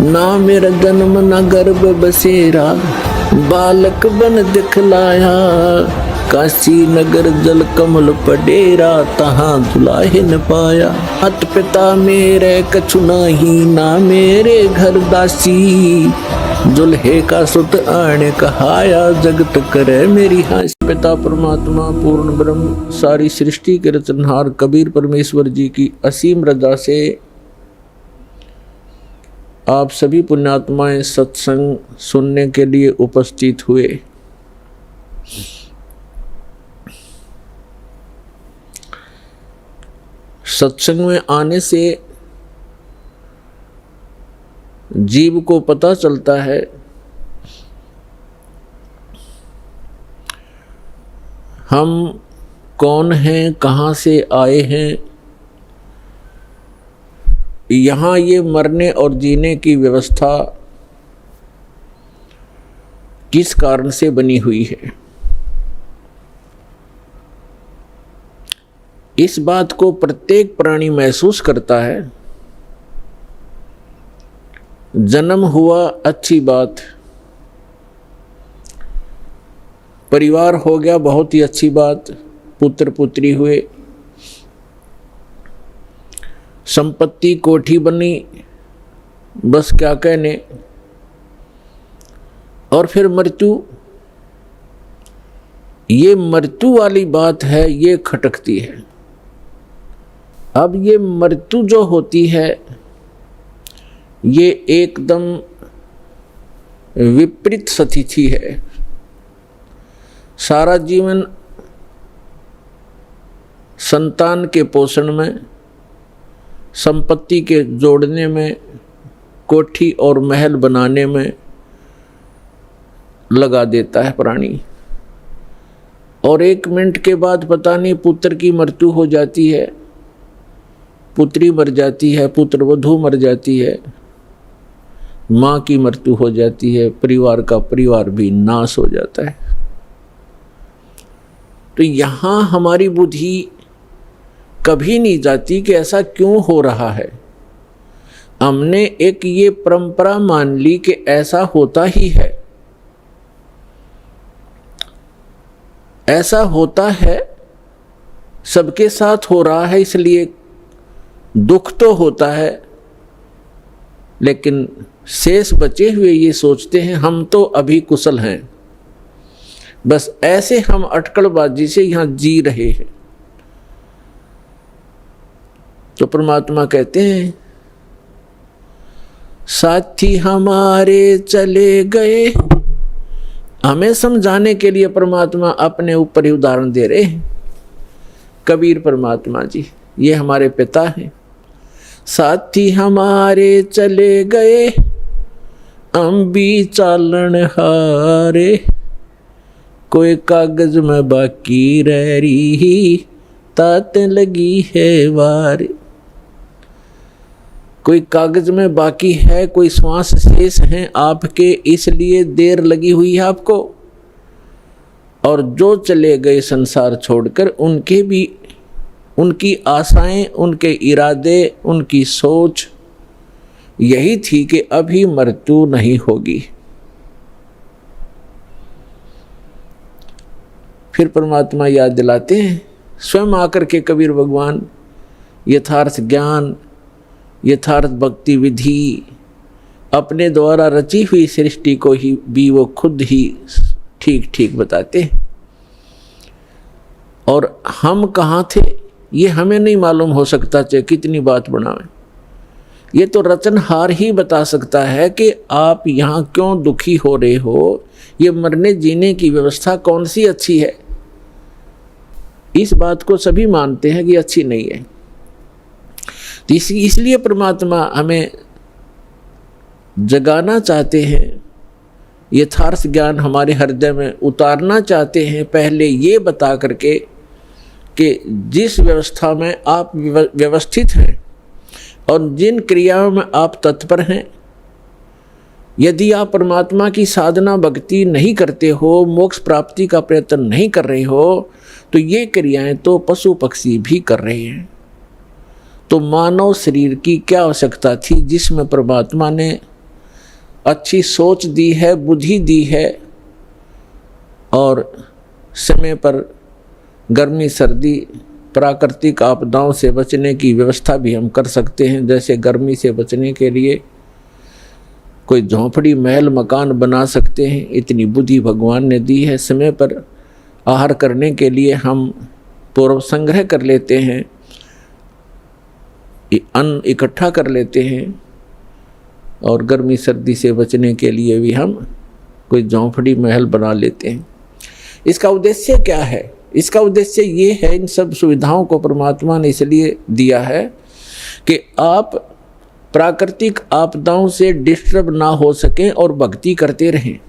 ना मेरा जन्म ना गर्भ बसेरा, बालक बन दिखलाया। काशी नगर जल कमल पडेरा, तहाँ दुलाहे न पाया। मात पिता मेरे कछु नहीं, ना मेरे घर दासी। दुल्हे का सुत आने कहाया, जगत करे मेरी हासी। पिता परमात्मा पूर्ण ब्रह्म सारी सृष्टि के रचनहार कबीर परमेश्वर जी की असीम रजा से आप सभी पुण्यात्माएं सत्संग सुनने के लिए उपस्थित हुए। सत्संग में आने से जीव को पता चलता है हम कौन हैं, कहाँ से आए हैं। यहाँ ये मरने और जीने की व्यवस्था किस कारण से बनी हुई है, इस बात को प्रत्येक प्राणी महसूस करता है। जन्म हुआ अच्छी बात, परिवार हो गया बहुत ही अच्छी बात, पुत्र पुत्री हुए, संपत्ति कोठी बनी, बस क्या कहने। और फिर मृत्यु, ये मृत्यु वाली बात है, ये खटकती है। अब ये मृत्यु जो होती है ये एकदम विपरीत स्थिति है। सारा जीवन संतान के पोषण में, संपत्ति के जोड़ने में, कोठी और महल बनाने में लगा देता है प्राणी, और 1 मिनट के बाद पता नहीं पुत्र की मृत्यु हो जाती है, पुत्री मर जाती है, पुत्र वधू मर जाती है, माँ की मृत्यु हो जाती है, परिवार का परिवार भी नाश हो जाता है। तो यहाँ हमारी बुद्धि कभी नहीं जाती कि ऐसा क्यों हो रहा है। हमने एक ये परंपरा मान ली कि ऐसा होता ही है, ऐसा होता है, सबके साथ हो रहा है, इसलिए दुख तो होता है। लेकिन शेष बचे हुए ये सोचते हैं हम तो अभी कुशल हैं, बस ऐसे हम अटकलबाजी से यहाँ जी रहे हैं। तो परमात्मा कहते हैं साथी हमारे चले गए। हमें समझाने के लिए परमात्मा अपने ऊपर ही उदाहरण दे रहे हैं। कबीर परमात्मा जी ये हमारे पिता हैं। साथी हमारे चले गए, हम भी चालन हारे। कोई कागज में बाकी रह रही, तात लगी है वार। कोई कागज में बाकी है, कोई श्वास शेष हैं आपके, इसलिए देर लगी हुई है आपको। और जो चले गए संसार छोड़कर, उनके भी, उनकी आशाएं, उनके इरादे, उनकी सोच यही थी कि अभी मृत्यु नहीं होगी। फिर परमात्मा याद दिलाते हैं, स्वयं आकर के कबीर भगवान यथार्थ ज्ञान, यथार्थ भक्ति विधि, अपने द्वारा रची हुई सृष्टि को ही भी वो खुद ही ठीक ठीक बताते हैं। और हम कहाँ थे ये हमें नहीं मालूम हो सकता, चाहे कितनी बात बनावें। ये तो रचनहार ही बता सकता है कि आप यहाँ क्यों दुखी हो रहे हो, ये मरने जीने की व्यवस्था कौन सी अच्छी है। इस बात को सभी मानते हैं कि अच्छी नहीं है। तो इसलिए परमात्मा हमें जगाना चाहते हैं, यथार्थ ज्ञान हमारे हृदय में उतारना चाहते हैं, पहले ये बता करके कि जिस व्यवस्था में आप व्यवस्थित हैं और जिन क्रियाओं में आप तत्पर हैं, यदि आप परमात्मा की साधना भक्ति नहीं करते हो, मोक्ष प्राप्ति का प्रयत्न नहीं कर रहे हो, तो ये क्रियाएं तो पशु पक्षी भी कर रहे हैं। तो मानव शरीर की क्या आवश्यकता थी जिसमें परमात्मा ने अच्छी सोच दी है, बुद्धि दी है, और समय पर गर्मी सर्दी प्राकृतिक आपदाओं से बचने की व्यवस्था भी हम कर सकते हैं। जैसे गर्मी से बचने के लिए कोई झोंपड़ी महल मकान बना सकते हैं, इतनी बुद्धि भगवान ने दी है। समय पर आहार करने के लिए हम पूर्व संग्रह कर लेते हैं, अन्न इकट्ठा कर लेते हैं, और गर्मी सर्दी से बचने के लिए भी हम कोई झोंपड़ी महल बना लेते हैं। इसका उद्देश्य क्या है? इसका उद्देश्य ये है, इन सब सुविधाओं को परमात्मा ने इसलिए दिया है कि आप प्राकृतिक आपदाओं से डिस्टर्ब ना हो सकें और भक्ति करते रहें।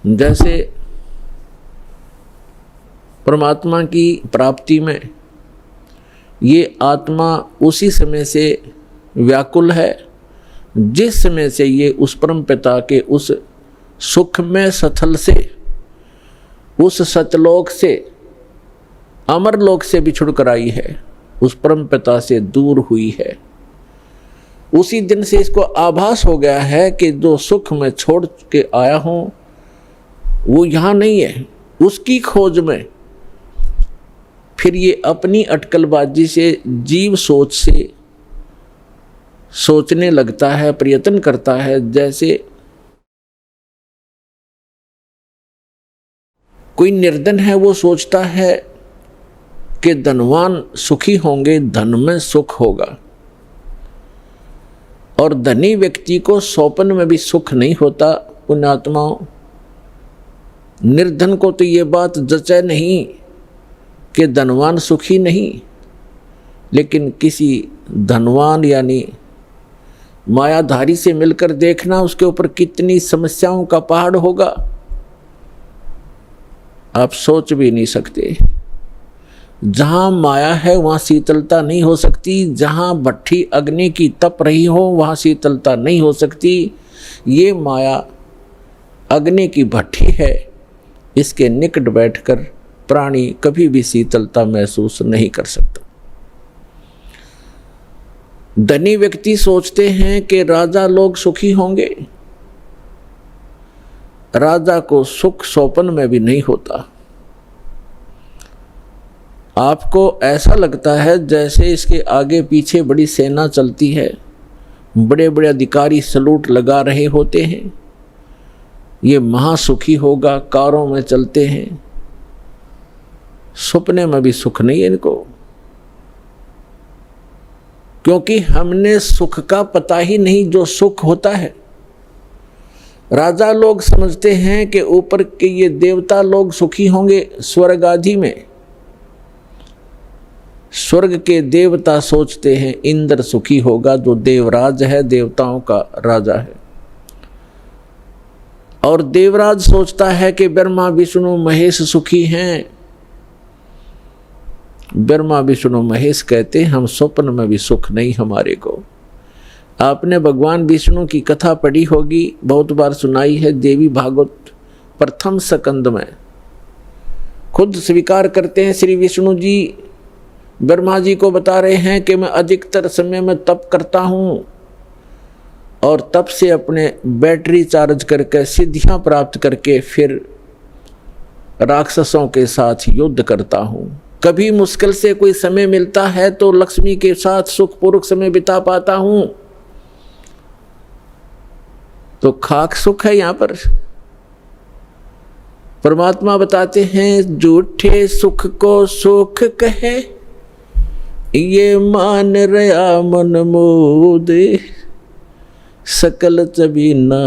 जैसे परमात्मा की प्राप्ति में ये आत्मा उसी समय से व्याकुल है जिस समय से ये उस परम पिता के उस सुखमय स्थल से, उस सतलोक से, अमरलोक से बिछुड़ कर आई है, उस परम पिता से दूर हुई है। उसी दिन से इसको आभास हो गया है कि जो सुख मैं छोड़ के आया हूं वो यहाँ नहीं है। उसकी खोज में फिर ये अपनी अटकलबाजी से, जीव सोच से सोचने लगता है, प्रयत्न करता है। जैसे कोई निर्धन है, वो सोचता है कि धनवान सुखी होंगे, धन में सुख होगा, और धनी व्यक्ति को सोपन में भी सुख नहीं होता। पुण्यात्माओं, निर्धन को तो ये बात जचे नहीं कि धनवान सुखी नहीं, लेकिन किसी धनवान यानी मायाधारी से मिलकर देखना उसके ऊपर कितनी समस्याओं का पहाड़ होगा, आप सोच भी नहीं सकते। जहां माया है वहां शीतलता नहीं हो सकती, जहां भट्ठी अग्नि की तप रही हो वहां शीतलता नहीं हो सकती। ये माया अग्नि की भट्ठी है, इसके निकट बैठकर प्राणी कभी भी शीतलता महसूस नहीं कर सकता। धनी व्यक्ति सोचते हैं कि राजा लोग सुखी होंगे, राजा को सुख सोपन में भी नहीं होता। आपको ऐसा लगता है जैसे इसके आगे पीछे बड़ी सेना चलती है, बड़े बड़े अधिकारी सलूट लगा रहे होते हैं, ये महासुखी होगा, कारों में चलते हैं। सपने में भी सुख नहीं है इनको, क्योंकि हमने सुख का पता ही नहीं जो सुख होता है। राजा लोग समझते हैं कि ऊपर के ये देवता लोग सुखी होंगे स्वर्ग आदि में। स्वर्ग के देवता सोचते हैं इंद्र सुखी होगा, जो देवराज है, देवताओं का राजा है। और देवराज सोचता है कि ब्रह्मा विष्णु महेश सुखी हैं। ब्रह्मा विष्णु महेश कहते हैं हम स्वप्न में भी सुख नहीं हमारे को। आपने भगवान विष्णु की कथा पढ़ी होगी, बहुत बार सुनाई है, देवी भागवत प्रथम स्कंद में खुद स्वीकार करते हैं श्री विष्णु जी, ब्रह्मा जी को बता रहे हैं कि मैं अधिकतर समय में तप करता हूं और तप से अपने बैटरी चार्ज करके सिद्धियां प्राप्त करके फिर राक्षसों के साथ युद्ध करता हूं। कभी मुश्किल से कोई समय मिलता है तो लक्ष्मी के साथ सुखपूर्वक समय बिता पाता हूं। तो खाक सुख है यहां पर। परमात्मा बताते हैं झूठे सुख को सुख कहे, ये मान रहा मन मोद, सकल चबीना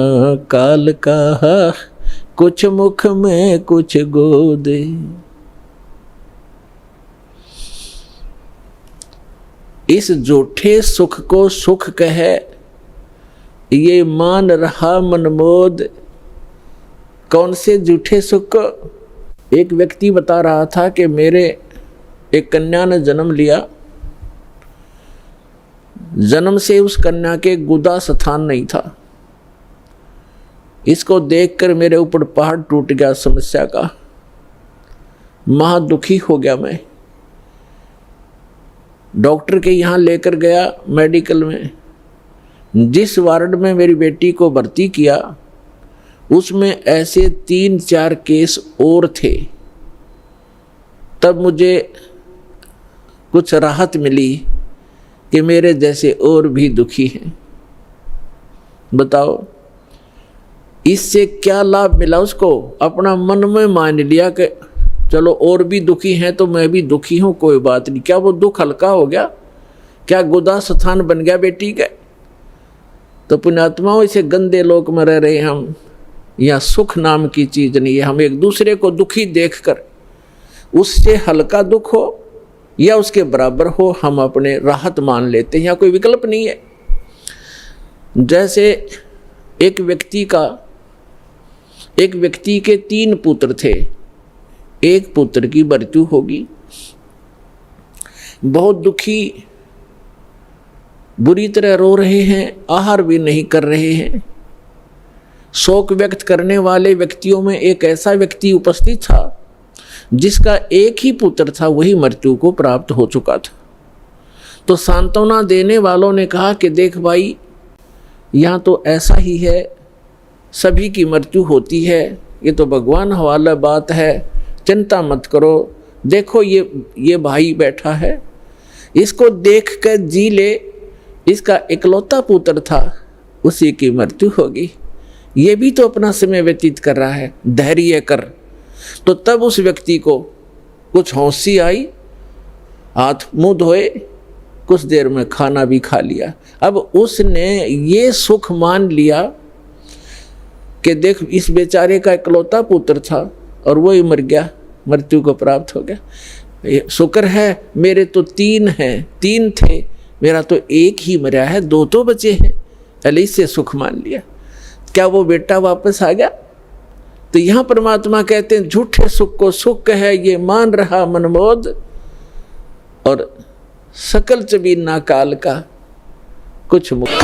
काल का, कुछ मुख में कुछ गोदे। इस झूठे सुख को सुख कहे, ये मान रहा मनमोद। कौन से झूठे सुख को? एक व्यक्ति बता रहा था कि मेरे एक कन्या ने जन्म लिया, जन्म से उस कन्या के गुदा स्थान नहीं था। इसको देखकर मेरे ऊपर पहाड़ टूट गया समस्या का, महा दुखी हो गया मैं। डॉक्टर के यहाँ लेकर गया मेडिकल में, जिस वार्ड में मेरी बेटी को भर्ती किया उसमें ऐसे 3-4 केस और थे। तब मुझे कुछ राहत मिली कि मेरे जैसे और भी दुखी हैं। बताओ इससे क्या लाभ मिला उसको? अपना मन में मान लिया कि चलो और भी दुखी हैं तो मैं भी दुखी हूं, कोई बात नहीं। क्या वो दुख हल्का हो गया? क्या गुदा स्थान बन गया बेटी का? तो पुण्यात्माओं, इसे गंदे लोक में रह रहे हम, यहाँ सुख नाम की चीज नहीं है। हम एक दूसरे को दुखी देखकर उससे हल्का दुख हो या उसके बराबर हो, हम अपने राहत मान लेते हैं। यहाँ कोई विकल्प नहीं है। जैसे एक व्यक्ति के 3 पुत्र थे, एक पुत्र की मृत्यु होगी, बहुत दुखी, बुरी तरह रो रहे हैं, आहार भी नहीं कर रहे हैं। शोक व्यक्त करने वाले व्यक्तियों में एक ऐसा व्यक्ति उपस्थित था जिसका एक ही पुत्र था, वही मृत्यु को प्राप्त हो चुका था। तो सांत्वना देने वालों ने कहा कि देख भाई, यहाँ तो ऐसा ही है, सभी की मृत्यु होती है, ये तो भगवान हवाला बात है, चिंता मत करो। देखो ये भाई बैठा है, इसको देख कर जी ले, इसका इकलौता पुत्र था, उसी की मृत्यु होगी, ये भी तो अपना समय व्यतीत कर रहा है, धैर्य कर। तो तब उस व्यक्ति को कुछ हौंसी आई, हाथ मुंह धोए, कुछ देर में खाना भी खा लिया। अब उसने ये सुख मान लिया कि देख इस बेचारे का इकलौता पुत्र था और वो ही मर गया, मृत्यु को प्राप्त हो गया। शुक्र है मेरे तो 3 हैं, 3 थे, मेरा तो एक ही मरा है, 2 तो बचे हैं। पहले इससे सुख मान लिया। क्या वो बेटा वापस आ गया? तो यहाँ परमात्मा कहते हैं झूठे सुख को सुख है ये मान रहा मनमोद, और सकल चबीना काल का कुछ मुक्त।